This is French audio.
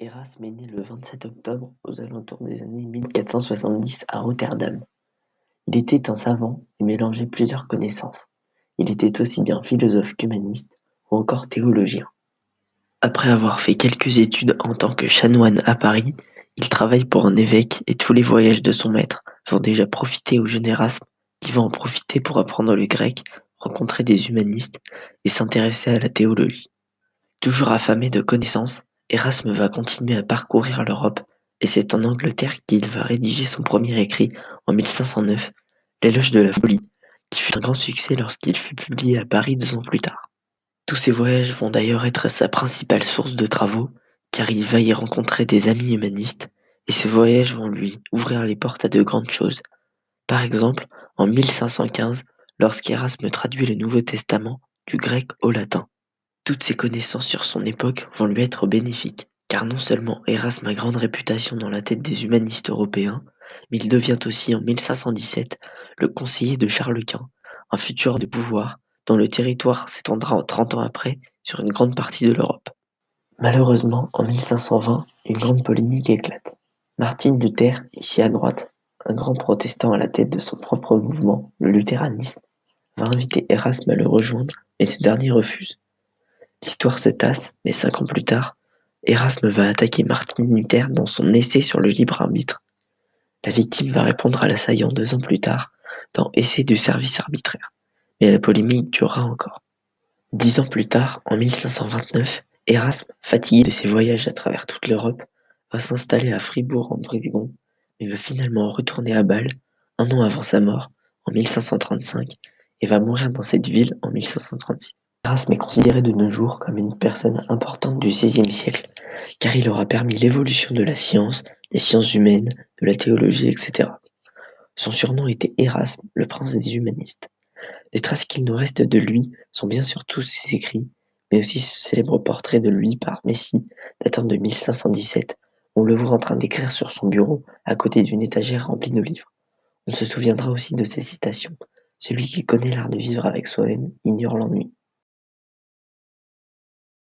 Erasme est né le 27 octobre aux alentours des années 1470 à Rotterdam. Il était un savant et mélangeait plusieurs connaissances. Il était aussi bien philosophe qu'humaniste ou encore théologien. Après avoir fait quelques études en tant que chanoine à Paris, il travaille pour un évêque et tous les voyages de son maître vont déjà profiter au jeune Erasme qui va en profiter pour apprendre le grec, rencontrer des humanistes et s'intéresser à la théologie. Toujours affamé de connaissances, Erasme va continuer à parcourir l'Europe et c'est en Angleterre qu'il va rédiger son premier écrit en 1509, L'éloge de la folie, qui fut un grand succès lorsqu'il fut publié à Paris 2 ans plus tard. Tous ces voyages vont d'ailleurs être sa principale source de travaux, car il va y rencontrer des amis humanistes, et ces voyages vont lui ouvrir les portes à de grandes choses. Par exemple, en 1515, lorsqu'Erasme traduit le Nouveau Testament du grec au latin. Toutes ses connaissances sur son époque vont lui être bénéfiques, car non seulement Erasme a grande réputation dans la tête des humanistes européens, mais il devient aussi en 1517 le conseiller de Charles Quint, un futur de pouvoir dont le territoire s'étendra 30 ans après sur une grande partie de l'Europe. Malheureusement, en 1520, une grande polémique éclate. Martin Luther, ici à droite, un grand protestant à la tête de son propre mouvement, le luthéranisme, va inviter Erasme à le rejoindre, mais ce dernier refuse. L'histoire se tasse, mais 5 ans plus tard, Erasme va attaquer Martin Luther dans son essai sur le libre arbitre. La victime va répondre à l'assaillant 2 ans plus tard dans Essai du service arbitraire, mais la polémique durera encore. 10 ans plus tard, en 1529, Erasme, fatigué de ses voyages à travers toute l'Europe, va s'installer à Fribourg-en-Brisgau, mais va finalement retourner à Bâle 1 an avant sa mort, en 1535, et va mourir dans cette ville en 1536. Erasme est considéré de nos jours comme une personne importante du XVIe siècle, car il aura permis l'évolution de la science, des sciences humaines, de la théologie, etc. Son surnom était Erasme, le prince des humanistes. Les traces qu'il nous reste de lui sont bien sûr tous ses écrits, mais aussi ce célèbre portrait de lui par Messie, datant de 1517. On le voit en train d'écrire sur son bureau, à côté d'une étagère remplie de livres. On se souviendra aussi de ses citations. Celui qui connaît l'art de vivre avec soi-même ignore l'ennui.